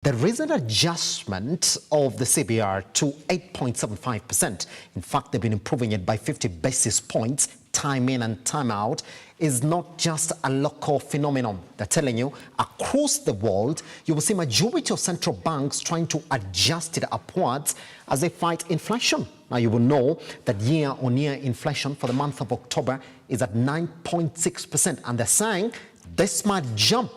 There is an adjustment of the CBR to 8.75%. In fact, they've been improving it by 50 basis points, time in and time out. Is not just a local phenomenon. They're telling you across the world, you will see majority of central banks trying to adjust it upwards as they fight inflation. Now, you will know that year-on-year inflation for the month of October is at 9.6%. And they're saying this might jump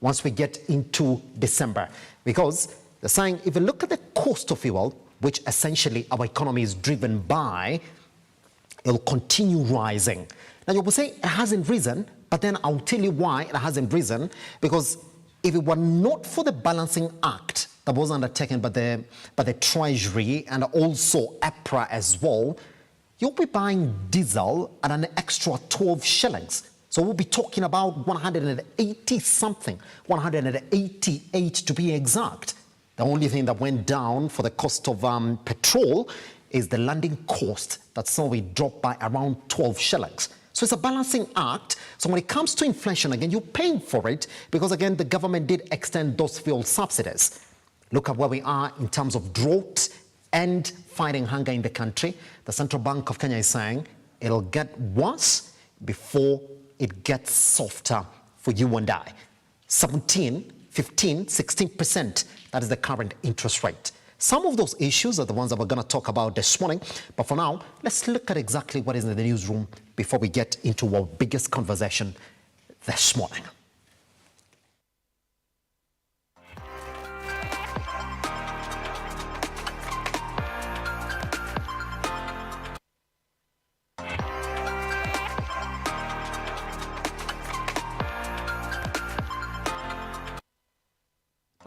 once we get into December, because they're saying if you look at the cost of fuel, which essentially our economy is driven by, it'll continue rising. Now you will say it hasn't risen, but then I'll tell you why it hasn't risen, because if it were not for the balancing act that was undertaken by the Treasury and also EPRA as well, you'll be buying diesel at an extra 12 shillings. So we'll be talking about 180 something, 188 to be exact. The only thing that went down for the cost of petrol is the landing cost. That's only dropped by around 12 shillings. So it's a balancing act. So when it comes to inflation, again, you're paying for it because, again, the government did extend those fuel subsidies. Look at where we are in terms of drought and fighting hunger in the country. The Central Bank of Kenya is saying it'll get worse before it gets softer for you and I. 17, 15, 16%, that is the current interest rate. Some of those issues are the ones that we're going to talk about this morning. But for now, let's look at exactly what is in the newsroom before we get into our biggest conversation this morning.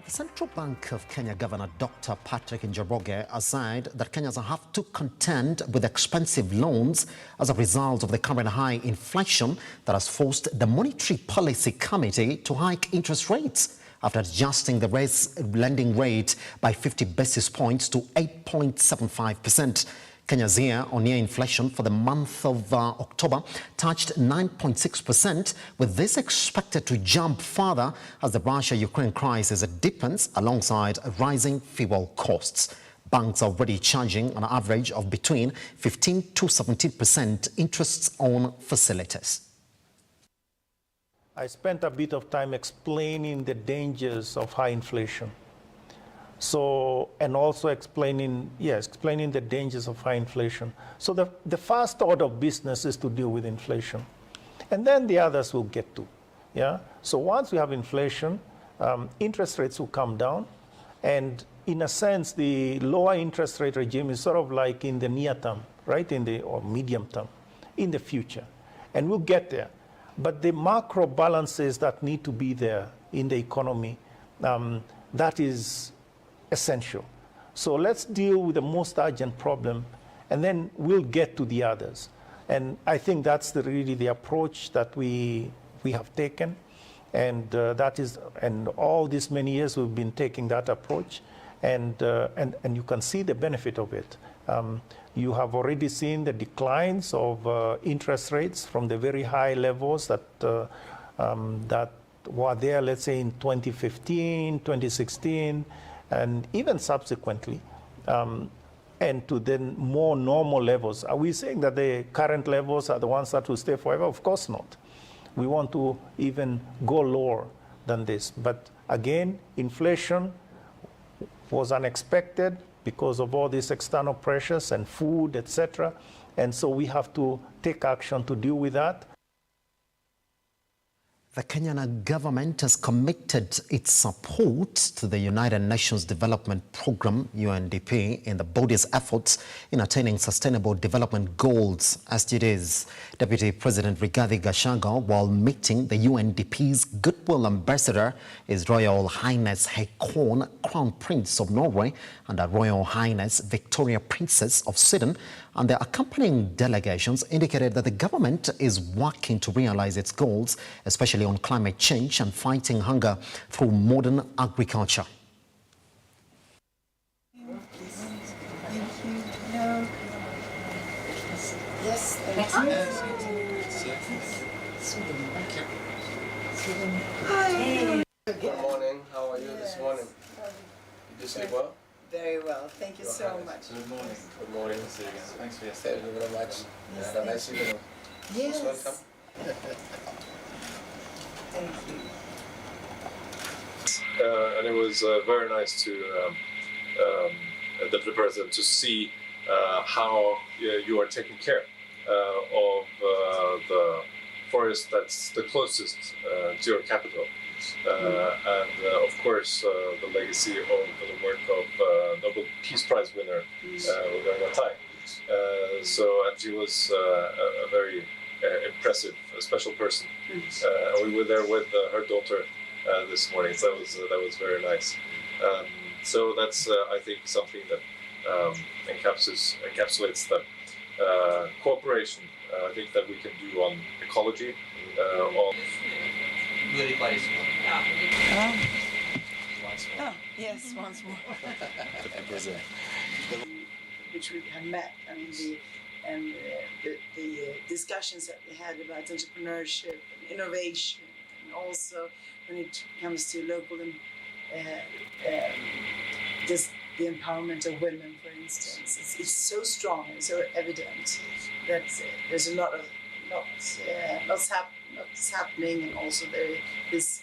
The Central Bank of Kenya Governor Dr. Patrick Njoroge has said that Kenyans have to contend with expensive loans as a result of the current high inflation that has forced the Monetary Policy Committee to hike interest rates after adjusting the lending rate by 50 basis points to 8.75%. Kenya's year-on-year inflation for the month of October touched 9.6%, with this expected to jump further as the Russia-Ukraine crisis deepens alongside rising fuel costs. Banks are already charging an average of between 15 to 17% interests on facilities. I spent a bit of time explaining the dangers of high inflation. So, and also explaining the dangers of high inflation. So the first order of business is to deal with inflation. And then the others will get to, yeah? So once we have inflation, interest rates will come down. And in a sense, the lower interest rate regime is sort of like in the near term, right? Or medium term, in the future. And we'll get there. But the macro balances that need to be there in the economy, that is essential. So let's deal with the most urgent problem, and then we'll get to the others. And I think that's really the approach that we have taken, and and all these many years we've been taking that approach, and you can see the benefit of it. You have already seen the declines of interest rates from the very high levels that were there, let's say in 2015, 2016. And even subsequently, and to then more normal levels. Are we saying that the current levels are the ones that will stay forever? Of course not. We want to even go lower than this. But again, inflation was unexpected because of all these external pressures and food, etc. And so we have to take action to deal with that. The Kenyan government has committed its support to the United Nations Development Programme, UNDP, in the body's efforts in attaining sustainable development goals, as it is. Deputy President Rigathi Gachagua, while meeting the UNDP's Goodwill Ambassador, His Royal Highness Haakon, Crown Prince of Norway, and Her Royal Highness Victoria, Princess of Sweden, and their accompanying delegations indicated that the government is working to realize its goals, especially on climate change and fighting hunger through modern agriculture. Hi. Good morning. How are you this morning? Did you sleep well? Very well. Thank you so much. Good morning. Good morning. Thanks for your stay. Thank you very much. Yes, Have a nice evening. Yes. Most welcome. Thank you. And it was very nice to Deputy President to see how you are taking care of the forest that's the closest to your capital. And of course, the legacy of the work of Nobel Peace Prize winner Matai. And she was a very impressive, special person. And we were there with her daughter this morning, so that was very nice. So that's I think something that encapsulates the cooperation I think that we can do on ecology, on Oh, yes, once more. Which we have met, and the discussions that we had about entrepreneurship and innovation, and also when it comes to local just the empowerment of women, for instance, it's so strong and so evident that there's a lot happening, and also there is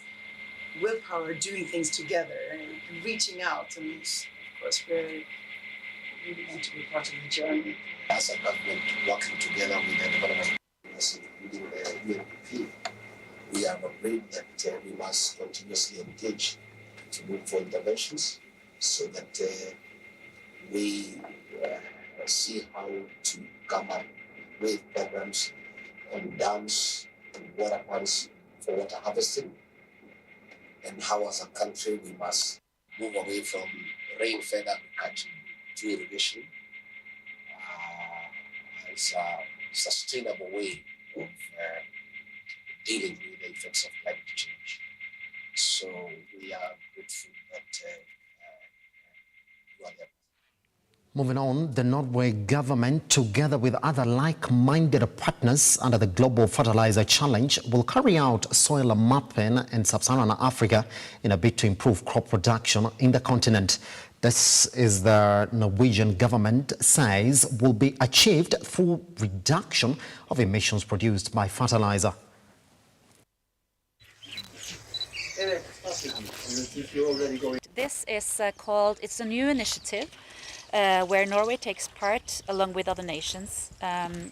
willpower doing things together and reaching out, and of course we really want to be part of the journey. As a government working together with the development agency, including the UNDP, we have agreed that we must continuously engage to look for interventions so that we see how to come up with programs on dams and water ponds for water harvesting, and how as a country we must move away from rain-fed agriculture to irrigation as a sustainable way of dealing with the effects of climate change. So we are grateful that you are there. Moving on, the Norway government, together with other like-minded partners under the Global Fertilizer Challenge, will carry out soil mapping in sub-Saharan Africa in a bid to improve crop production in the continent. This is the Norwegian government says will be achieved through reduction of emissions produced by fertilizer. This is called, it's a new initiative where Norway takes part along with other nations.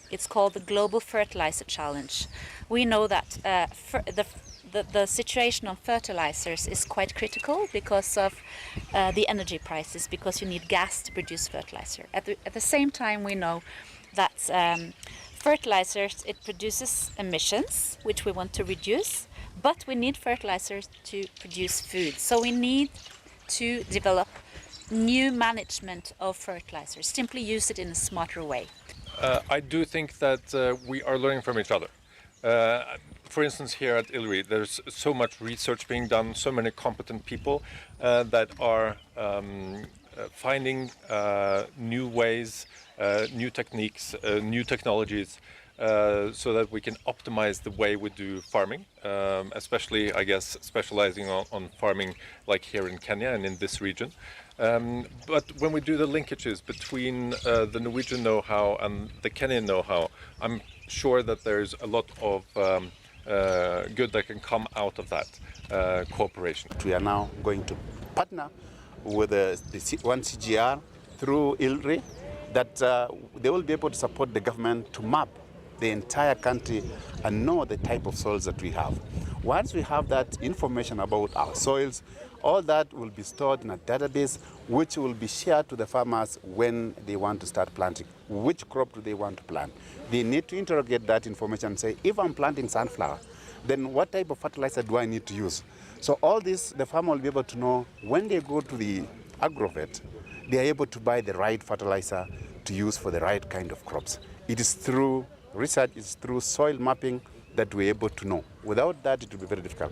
It's called the Global Fertilizer Challenge. We know that the situation on fertilizers is quite critical because of the energy prices, because you need gas to produce fertilizer. At the same time, we know that fertilizers, it produces emissions, which we want to reduce, but we need fertilizers to produce food. So we need to develop new management of fertilizers, simply use it in a smarter way. I do think that we are learning from each other. For instance, here at ILRI, there's so much research being done, so many competent people that are finding new ways, new techniques, new technologies, so that we can optimize the way we do farming, especially, I guess, specializing on farming like here in Kenya and in this region. But when we do the linkages between the Norwegian know-how and the Kenyan know-how, I'm sure that there's a lot of good that can come out of that cooperation. We are now going to partner with the one CGR through ILRI, that they will be able to support the government to map the entire country and know the type of soils that we have. Once we have that information about our soils, all that will be stored in a database which will be shared to the farmers when they want to start planting. Which crop do they want to plant? They need to interrogate that information and say, if I'm planting sunflower, then what type of fertilizer do I need to use? So all this, the farmer will be able to know when they go to the agrovet, they are able to buy the right fertilizer to use for the right kind of crops. It is through research, it's through soil mapping that we're able to know. Without that, it will be very difficult.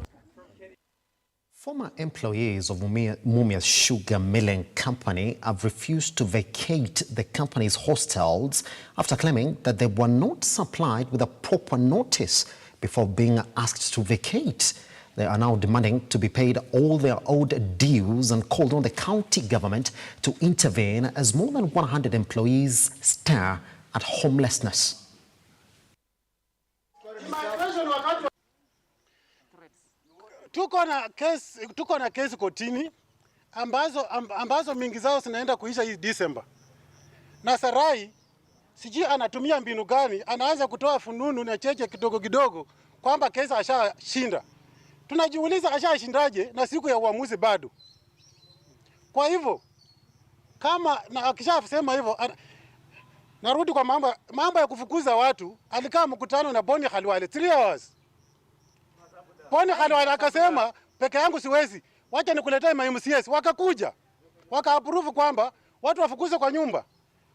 Former employees of Mumia's sugar milling company have refused to vacate the company's hostels after claiming that they were not supplied with a proper notice before being asked to vacate. They are now demanding to be paid all their owed dues and called on the county government to intervene as more than 100 employees stare at homelessness. Tuko na kesi kotini ambazo mingi zao zinaenda kuisha hii Disemba. Na Sarai sijui anatumia mbinu gani, anaanza kutoa fununu na cheche kidogo kidogo kwamba kesi ashashinda. Tunajiuliza ashashindaje na siku ya uamuzi bado. Kwa hivyo kama na akishasema hivyo, narudi kwa mambo ya kufukuza watu. Alikaa mkutano na Boni Khalwale 3 hours. Boni Khalwale akasema peke yangu siwezi, wacha nikuletee MCS. Wakakuja waka-approve kwamba watu wafukuze kwa nyumba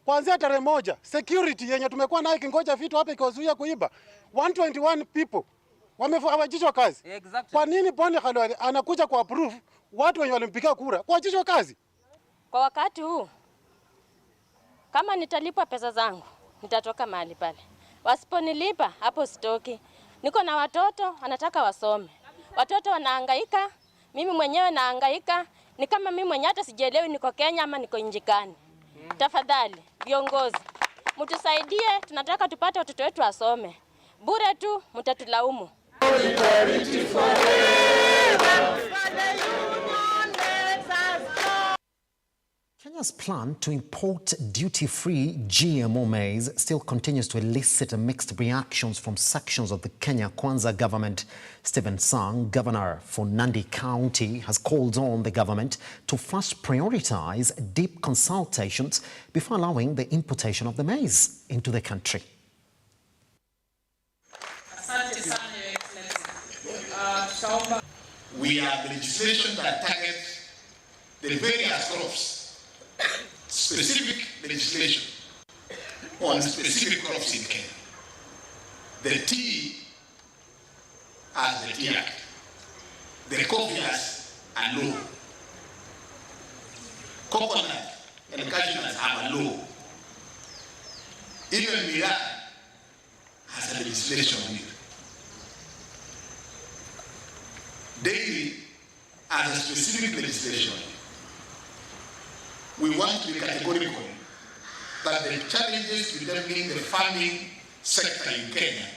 kuanzia tarehe 1. Security yenye tumekuwa nayo kingoja vitu hapa ikiwazuia kuiba, 121 people wamewajishwa kazi. Exactly. Kwa nini Boni Khalwale anakuja ku approve watu wenye walimpigia kura kuwajishwa kazi? Kwa wakati huu kama nitalipwa pesa zangu nitatoka mahali pale. Wasiponilipa hapo sitoki. Niko na watoto wanataka wasome. Watoto wanahangaika, mimi mwenyewe nahangaika. Ni kama mimi mwenyewe hata sijielewi niko Kenya ama niko nje gani. Tafadhali viongozi, mtusaidie, tunataka tupate watoto wetu wasome. Bure tu mtatulaumu. Kenya's plan to import duty-free GMO maize still continues to elicit mixed reactions from sections of the Kenya Kwanza government. Stephen Sang, governor for Nandi County, has called on the government to first prioritize deep consultations before allowing the importation of the maize into the country. We have legislation that targets the various crops. Specific legislation on specific crops in Kenya. The tea has the Tea Act. The coffee has a law. Coconut and cashews have a law. Even Miraa has a legislation on it. Dairy has a specific legislation on it. We want to be categorical that the challenges determining the farming sector in Kenya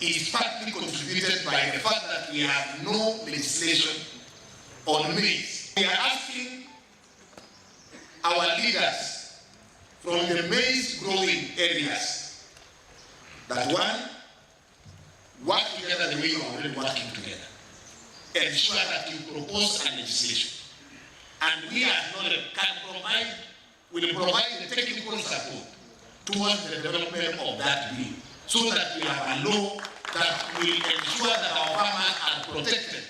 is partly contributed by the fact that we have no legislation on maize. We are asking our leaders from the maize growing areas that one, work together the way you are already working together. Ensure that you propose a legislation. And we as knowledge will provide the technical support towards the development of that bill, so that we have a law that will ensure that our farmers are protected,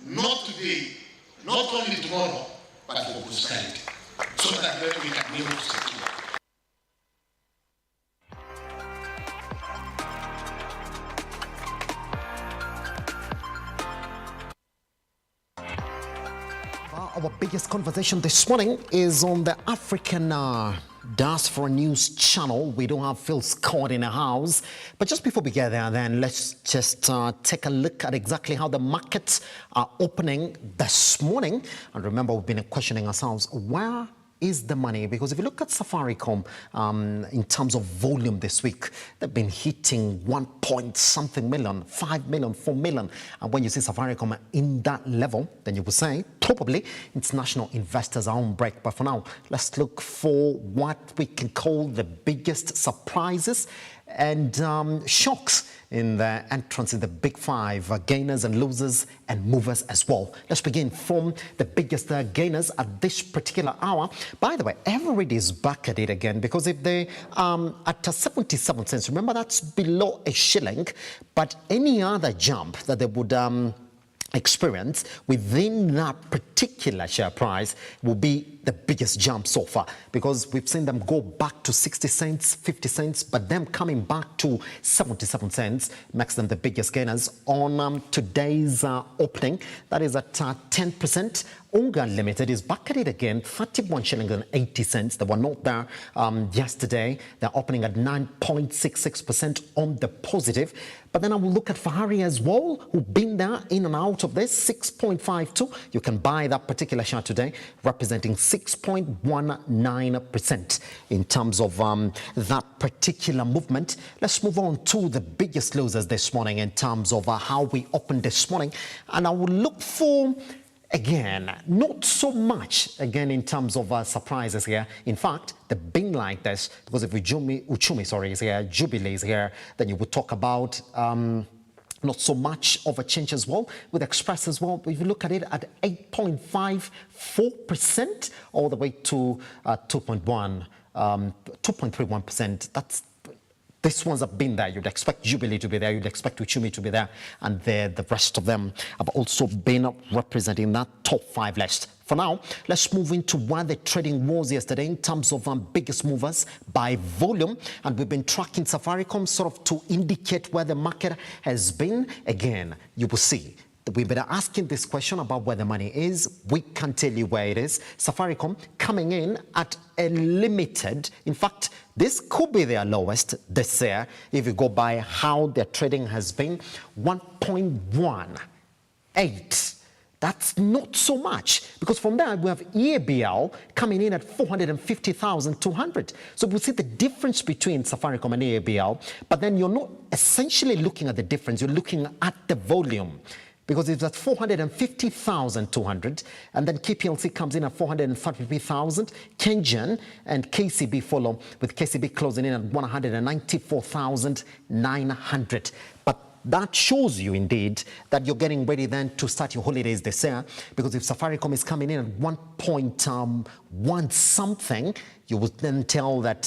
not today, not only tomorrow, but for posterity, so that we can be able to secure. Our biggest conversation this morning is on the African Diaspora News channel. We don't have Phil Scott in the house. But just before we get there, then let's just take a look at exactly how the markets are opening this morning. And remember, we've been questioning ourselves, where is the money? Because if you look at Safaricom in terms of volume this week, they've been hitting 1 point something million, 5 million, 4 million. And when you see Safaricom in that level, then you will say probably international investors are on break. But for now, let's look for what we can call the biggest surprises and shocks in the entrance in the big five, gainers and losers and movers as well. Let's begin from the biggest gainers at this particular hour. By the way, everybody is back at it again, because if they at 77 cents, remember that's below a shilling, but any other jump that they would experience within that particular share price will be the biggest jump so far, because we've seen them go back to 60 cents, 50 cents, but them coming back to 77 cents makes them the biggest gainers on today's opening. That is at 10% Unga Limited is back at it again, 31 shillings and 80 cents. They were not there yesterday. They're opening at 9.66% on the positive. But then I will look at Fahari as well, who've been there in and out of this, 6.52. You can buy that particular share today, representing 6.19% in terms of that particular movement. Let's move on to the biggest losers this morning in terms of how we opened this morning. And I will look for, again, not so much, again, in terms of surprises here. In fact, they've been like this, because if Uchumi is here, Jubilee is here, then you would talk about not so much of a change as well, with Express as well. If you look at it at 8.54% all the way to 2.31%, these ones have been there. You'd expect Jubilee to be there. You'd expect Uchumi to be there. And the rest of them have also been representing that top 5 list. For now, let's move into where the trading was yesterday in terms of biggest movers by volume. And we've been tracking Safaricom sort of to indicate where the market has been. Again, you will see we've been asking this question about where the money is. We can tell you where it is. Safaricom coming in at a limited, in fact, this could be their lowest this year if you go by how their trading has been, 1.18. That's not so much, because from there we have EABL coming in at 450,200. So we see the difference between Safaricom and EABL, but then you're not essentially looking at the difference, you're looking at the volume. Because it's at 450,200, and then KPLC comes in at 433,000. Kengen and KCB follow, with KCB closing in at 194,900. But that shows you indeed that you're getting ready then to start your holidays this year, because if Safaricom is coming in at 1.1 something, you would then tell that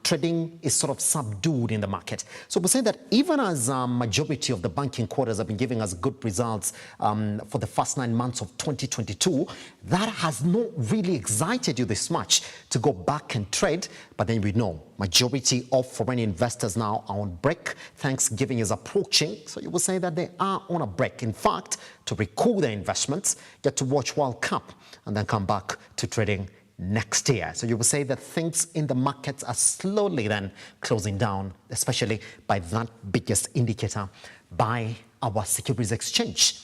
trading is sort of subdued in the market. So we're saying that even as majority of the banking quarters have been giving us good results for the first 9 months of 2022, that has not really excited you this much to go back and trade. But then we know majority of foreign investors now are on break. Thanksgiving is approaching, so you will say that they are on a break. In fact, to recool their investments, get to watch World Cup and then come back to trading next year. So you will say that things in the markets are slowly then closing down, especially by that biggest indicator by our securities exchange.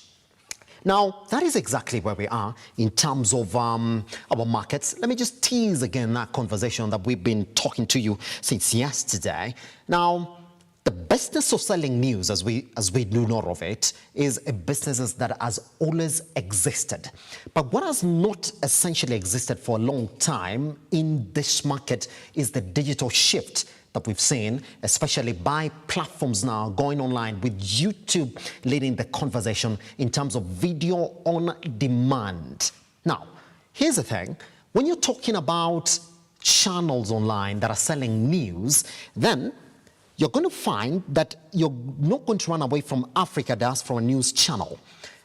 Now, that is exactly where we are in terms of our markets. Let me just tease again that conversation that we've been talking to you since yesterday. Now, the business of selling news, as we do know of it, is a business that has always existed. But what has not essentially existed for a long time in this market is the digital shift that we've seen, especially by platforms now going online, with YouTube leading the conversation in terms of video on demand. Now, here's the thing. When you're talking about channels online that are selling news, then you're going to find that you're not going to run away from Africa Diaspora News Channel.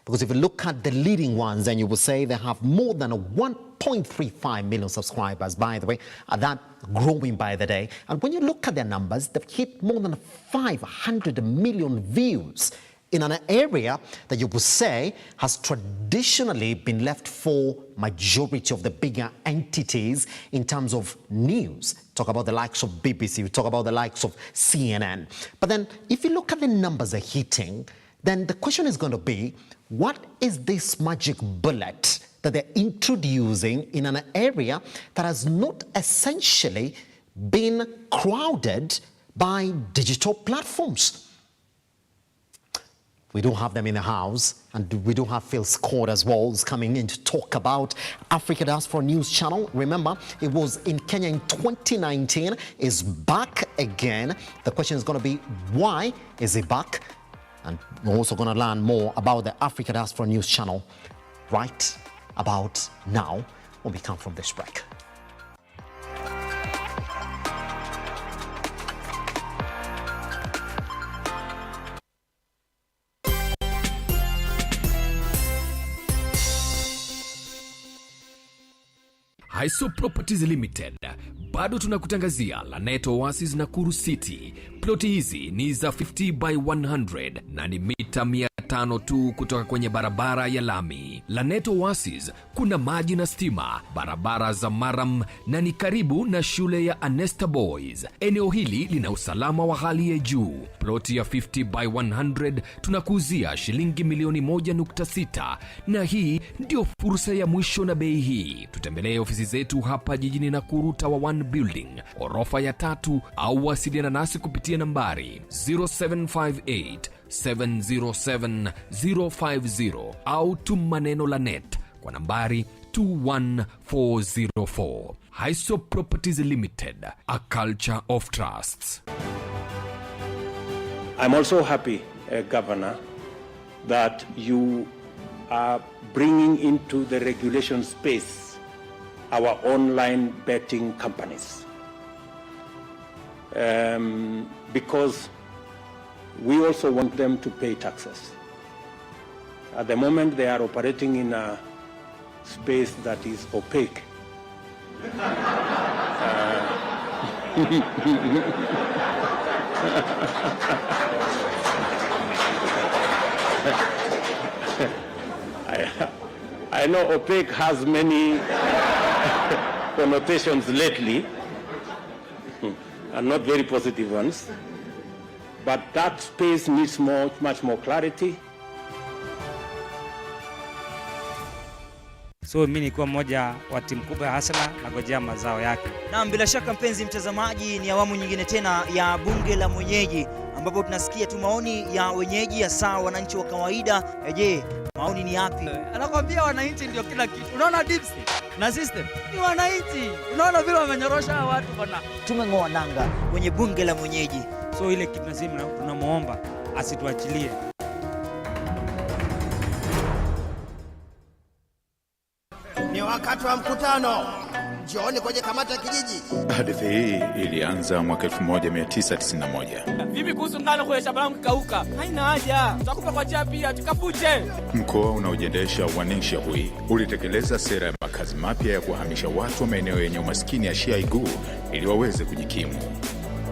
Because if you look at the leading ones, then you will say they have more than 1.35 million subscribers, by the way, and that growing by the day. And when you look at their numbers, they've hit more than 500 million views in an area that you would say has traditionally been left for majority of the bigger entities in terms of news. Talk about the likes of BBC, we talk about the likes of CNN. But then if you look at the numbers they're hitting, then the question is going to be, what is this magic bullet that they're introducing in an area that has not essentially been crowded by digital platforms? We do have them in the house, and we do have Phil Scott as well, who's coming in to talk about Africa Diaspora News Channel. Remember, it was in Kenya in 2019, is back again. The question is going to be, why is it back? And we're also going to learn more about the Africa Diaspora News Channel right about now when we come from this break. Hiso Properties Limited bado tunakutangazia Lanet Oasis Nakuru City, Ploti hizi ni za 50 by 100 na ni mita 500 tu kutoka kwenye barabara ya lami. Lanet Oasis kuna maji na stima, barabara za maram na ni karibu na shule ya Anesta Boys. Eneo hili lina usalama wa hali ya juu. Ploti ya 50 by 100 tunakuuzia shilingi milioni 1.6 na hii ndio fursa ya mwisho na bei hii. Tutembelee ofisi zetu hapa jijini Nakuru Tower 1 Building, orofa ya 3 au wasiliana nasi kupitia nambari 0758 707 050 au tuma neno Lanet kwa nambari 21404. Highsop Properties Limited, a culture of trust. I'm also happy, Governor, that you are bringing into the regulation space our online betting companies. Because we also want them to pay taxes. At the moment, they are operating in a space that is opaque. I know opaque has many connotations lately, and not very positive ones. But that space needs much more clarity. So mimi nilikuwa mmoja wa timu kubwa ya Arsenal na ngojea mazao yake. Na bila shaka mpenzi mtazamaji, ni awamu nyingine tena ya bunge la mwenyeji ambapo tunasikia tu maoni ya wenyeji, hasa wananchi wa kawaida. Je, maoni ni yapi? Anakwambia wananchi ndio kila kitu. Unaona deep state na system ni wananchi. Unaona vile wamenyorosha watu bwana. Tumeng'oa nanga kwenye bunge la mwenyeji. So ile kitu lazima tunamuomba asituachilie. Ni wakati wa mkutano. Jioni kwenye kamati ya kijiji. Hadithi hii ilianza mwaka 1991. Vipi kuhusu ngano kwa shamba langu kauka? Haina haja. Tutakupa kwa njia pia tukapuje. Mkoa unaojiendesha wa Nenshahui ulitekeleza sera ya makazi mapya ya kuhamisha watu wa maeneo yenye umaskini ya Shiaigu ili waweze kujikimu.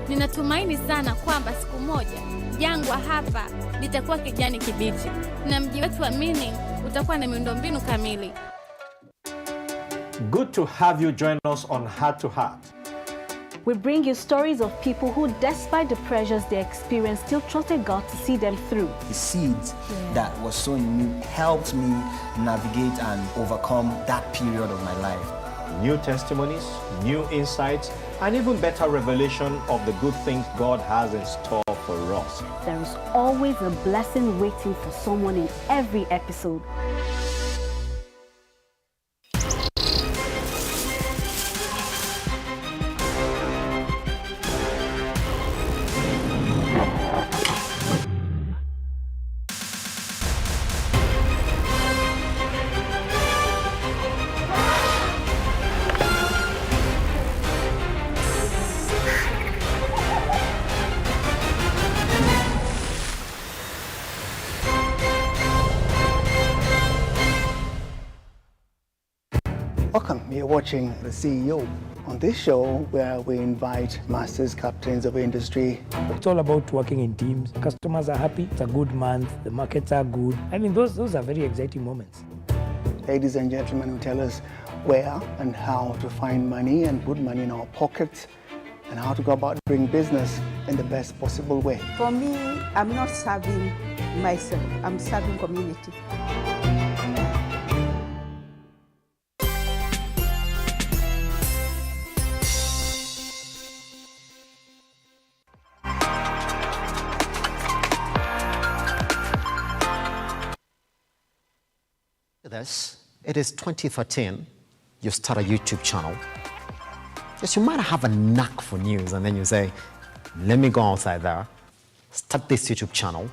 Ninatumaini sana kwamba siku moja jangwa hapa litakuwa kijani kibichi na mji wetu wa Mining utakuwa na miundombinu kamili. Good to have you join us on Heart to Heart. We bring you stories of people who, despite the pressures they experienced, still trusted God to see them through. The seeds that was sown in me helped me navigate and overcome that period of my life. New testimonies, new insights, and even better revelation of the good things God has in store for us. There is always a blessing waiting for someone in every episode. Welcome, you're watching The CEO. On this show, where we invite masters, captains of industry. It's all about working in teams. Customers are happy, it's a good month, the markets are good. I mean, those are very exciting moments. Ladies and gentlemen who tell us where and how to find money and put money in our pockets and how to go about doing business in the best possible way. For me, I'm not serving myself, I'm serving community. This, it is 2013, you start a YouTube channel. Yes, you might have a knack for news and then you say, let me go outside there, start this YouTube channel,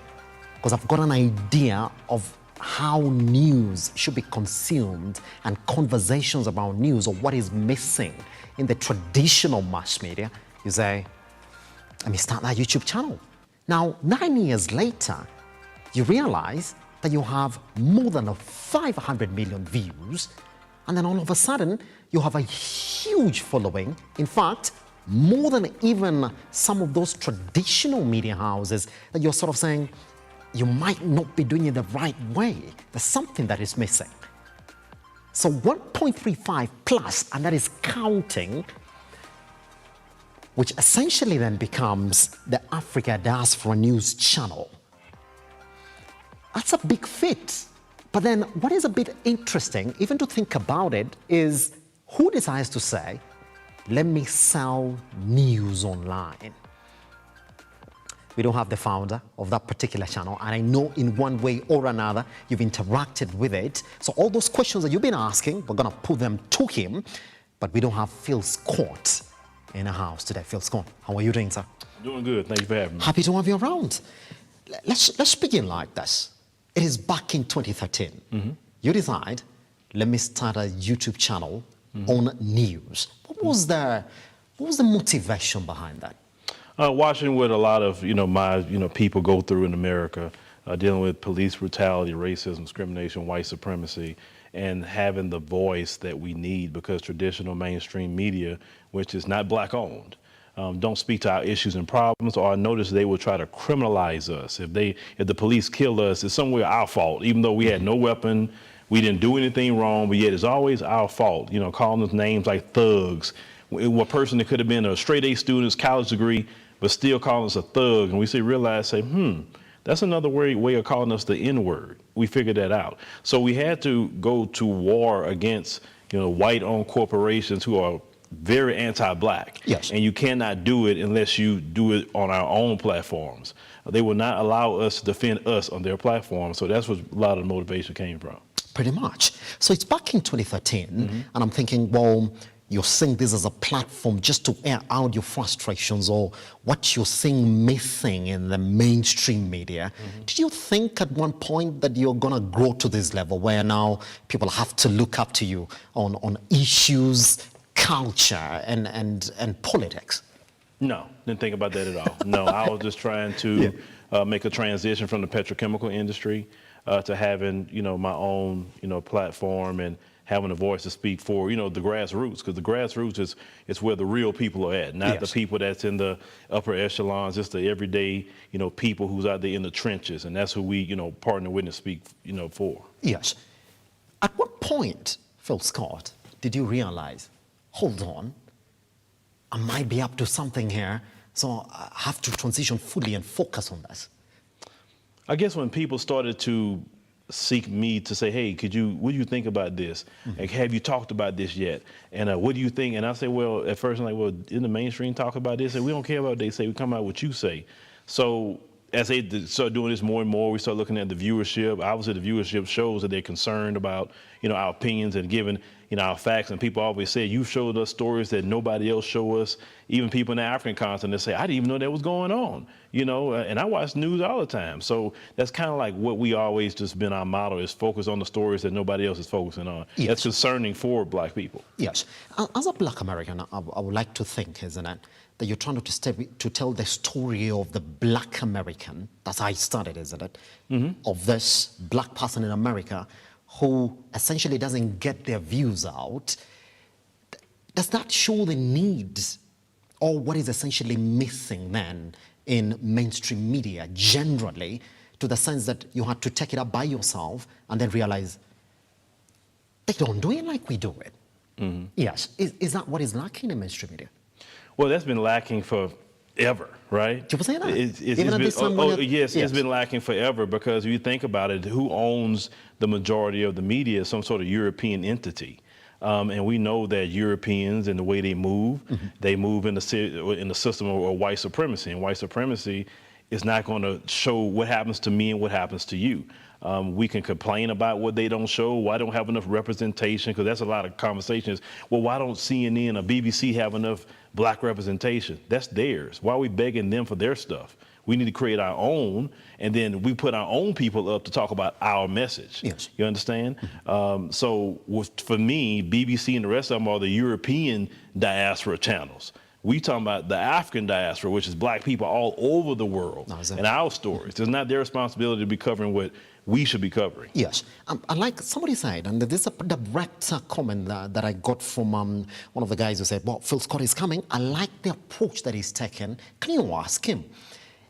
because I've got an idea of how news should be consumed and conversations about news or what is missing in the traditional mass media. You say, let me start that YouTube channel. Now, 9 years later, you realize that you have more than 500 million views, and then all of a sudden, you have a huge following. In fact, more than even some of those traditional media houses that you're sort of saying, you might not be doing it the right way. There's something that is missing. So 1.35 plus, and that is counting, which essentially then becomes the Africa Diaspora News Channel. That's a big fit. But then what is a bit interesting, even to think about it, is who decides to say, let me sell news online? We don't have the founder of that particular channel, and I know in one way or another you've interacted with it. So all those questions that you've been asking, we're going to put them to him, but we don't have Phil Scott in the house today. Phil Scott, how are you doing, sir? Doing good. Thank you for having me. Happy to have you around. Let's begin like this. It is back in 2013. You decide, let me start a YouTube channel on news. What was the motivation behind that? Watching what a lot of my people go through in America, dealing with police brutality, racism, discrimination, white supremacy, and having the voice that we need, because traditional mainstream media, which is not black owned, don't speak to our issues and problems, or I notice they will try to criminalize us. If the police kill us, it's somewhere our fault, even though we had no weapon, we didn't do anything wrong, but yet it's always our fault. Calling us names like thugs, a person that could have been a straight A student's college degree, but still calling us a thug, and we realize, that's another way of calling us the N-word. We figured that out. So we had to go to war against, white-owned corporations who are very anti-black. Yes. And you cannot do it unless you do it on our own platforms. They will not allow us to defend us on their platform. So that's where a lot of the motivation came from. Pretty much. So it's back in 2013, and I'm thinking, well, you're seeing this as a platform just to air out your frustrations or what you're seeing missing in the mainstream media. Did you think at one point that you're going to grow to this level where now people have to look up to you on issues, culture, and politics? No, didn't think about that at all. No, I was just trying to make a transition from the petrochemical industry to having, my own, platform and having a voice to speak for, the grassroots, because the grassroots is where the real people are at, not the people that's in the upper echelons, just the everyday, people who's out there in the trenches, and that's who we, partner with and speak, for. Yes. At what point, Phil Scott, did you realize, hold on, I might be up to something here, so I have to transition fully and focus on this? I guess when people started to seek me to say, hey, what do you think about this? Like, have you talked about this yet? And what do you think? And I say, well, at first I'm like, well, in the mainstream talk about this? And we don't care about what they say, we come out what you say. So as they start doing this more and more, we start looking at the viewership. Obviously the viewership shows that they're concerned about, our opinions and giving, our facts. And people always say, you showed us stories that nobody else show us. Even people in the African continent say, I didn't even know that was going on, and I watch news all the time. So that's kind of like what we always just been our motto, is focus on the stories that nobody else is focusing on. Yes. That's concerning for black people. Yes. As a black American, I would like to think, isn't it, that you're trying to tell the story of the black American, that's how I started, isn't it, of this black person in America who essentially doesn't get their views out. Does that show the need, or what is essentially missing then in mainstream media generally, to the sense that you had to take it up by yourself and then realize they don't do it like we do it? Yes. Is that what is lacking in mainstream media? Well, that's been lacking forever, right? You were saying that? Yes, it's been lacking forever, because if you think about it, who owns the majority of the media is some sort of European entity. And we know that Europeans and the way they move in the system of white supremacy. And white supremacy is not going to show what happens to me and what happens to you. We can complain about what they don't show, why don't have enough representation, because that's a lot of conversations. Well, why don't CNN or BBC have enough black representation? That's theirs. Why are we begging them for their stuff? We need to create our own, and then we put our own people up to talk about our message. Yes. You understand? So for me, BBC and the rest of them are the European diaspora channels. We talking about the African diaspora, which is black people all over the world, and our stories. It's not their responsibility to be covering what we should be covering. Yes. Like somebody said, and this is a direct comment that I got from one of the guys who said, well, Phil Scott is coming. I like the approach that he's taken. Can you ask him?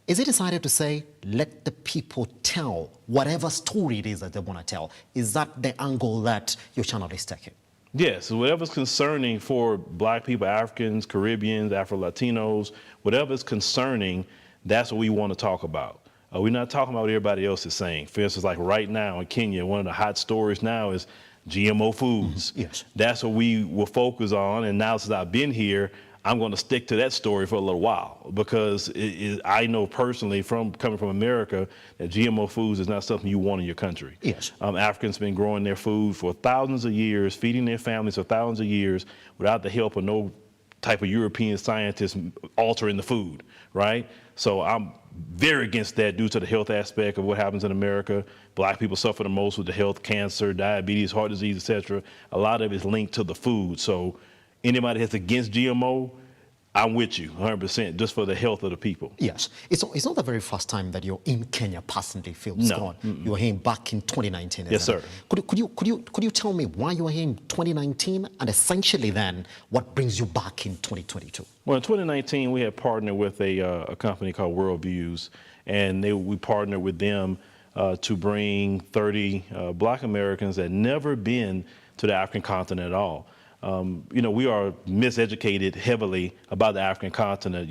Is he decided to say, let the people tell whatever story it is that they want to tell? Is that the angle that your channel is taking? Yes, whatever's concerning for black people, Africans, Caribbeans, Afro-Latinos, whatever's concerning, that's what we want to talk about. We're not talking about what everybody else is saying. For instance, like right now in Kenya, one of the hot stories now is GMO foods. Yes. That's what we will focus on. And now since I've been here, I'm going to stick to that story for a little while because I know personally coming from America that GMO foods is not something you want in your country. Yes. Africans have been growing their food for thousands of years, feeding their families for thousands of years without the help of no type of European scientists altering the food, right? So I'm very against that due to the health aspect of what happens in America. Black people suffer the most with the health, cancer, diabetes, heart disease, etc. A lot of it is linked to the food. So anybody that's against GMO, I'm with you 100% just for the health of the people. Yes. It's not the very first time that you're in Kenya personally, Phil Scott. Mm-mm. You were here back in 2019. Yes, sir. Could you tell me why you were here in 2019 and essentially then what brings you back in 2022? Well, in 2019, we had partnered with a company called Worldviews, and we partnered with them to bring 30 black Americans that had never been to the African continent at all. We are miseducated heavily about the African continent.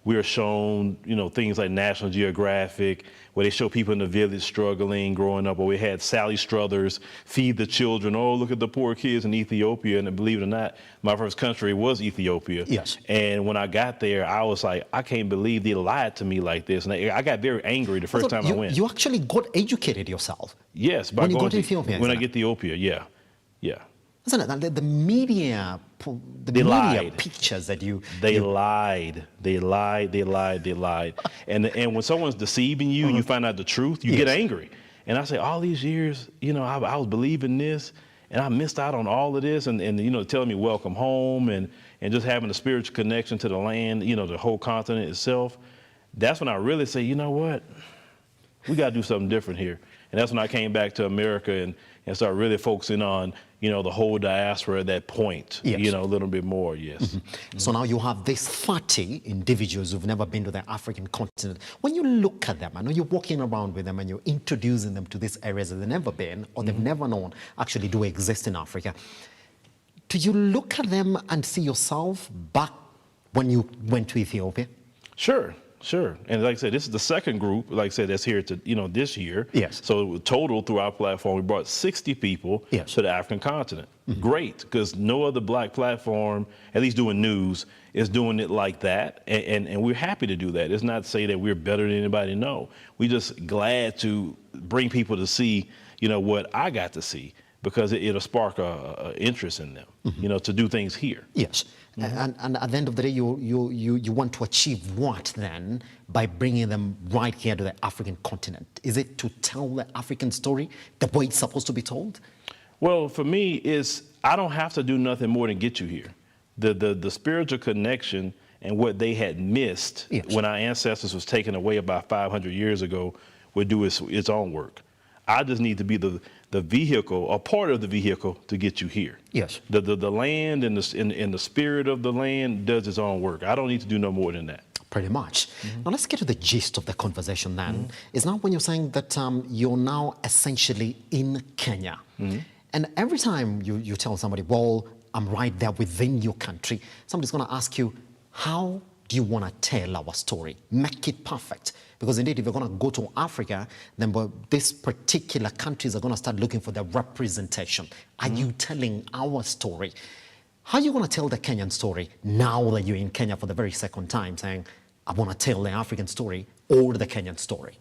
We are shown, things like National Geographic, where they show people in the village struggling, growing up, or we had Sally Struthers feed the children. Oh, look at the poor kids in Ethiopia. And believe it or not, my first country was Ethiopia. Yes. And when I got there, I was like, I can't believe they lied to me like this. And I got very angry the first time I went. You actually got educated yourself? Yes. By when you going got to Ethiopia? When I get to Ethiopia, yeah. Yeah. Isn't it? The media, lied. Pictures that you... They lied. And when someone's deceiving you and you find out the truth, you get angry. And I say, all these years, I was believing this and I missed out on all of this and telling me welcome home and just having a spiritual connection to the land, the whole continent itself. That's when I really say, you know what? We got to do something different here. And that's when I came back to America and started really focusing on, the whole diaspora at that point, yes. A little bit more, yes. Mm-hmm. So now you have these 30 individuals who've never been to the African continent. When you look at them, I know you're walking around with them and you're introducing them to these areas that they've never been or they've never known actually do exist in Africa. Do you look at them and see yourself back when you went to Ethiopia? Sure. And like I said, this is the second group, like I said, that's here to, this year. Yes. So total through our platform, we brought 60 people to the African continent. Mm-hmm. Great, because no other black platform, at least doing news, is doing it like that. And we're happy to do that. It's not to say that we're better than anybody, no. We're just glad to bring people to see, what I got to see, because it'll spark a interest in them, to do things here. Yes. Mm-hmm. And at the end of the day, you want to achieve what then by bringing them right here to the African continent? Is it to tell the African story the way it's supposed to be told? Well, for me, I don't have to do nothing more than get you here. The spiritual connection and what they had missed when our ancestors was taken away about 500 years ago would do its own work. I just need to be the vehicle, or part of the vehicle, to get you here. Yes. The land and the spirit of the land does its own work. I don't need to do no more than that. Pretty much. Mm-hmm. Now let's get to the gist of the conversation then. Mm-hmm. Is now when you're saying that you're now essentially in Kenya. Mm-hmm. And every time you tell somebody, well, I'm right there within your country, somebody's going to ask you, how do you want to tell our story? Make it perfect. Because indeed, if you're going to go to Africa, then these particular countries are going to start looking for their representation. Are you telling our story? How are you going to tell the Kenyan story now that you're in Kenya for the very second time, saying, I want to tell the African story or the Kenyan story?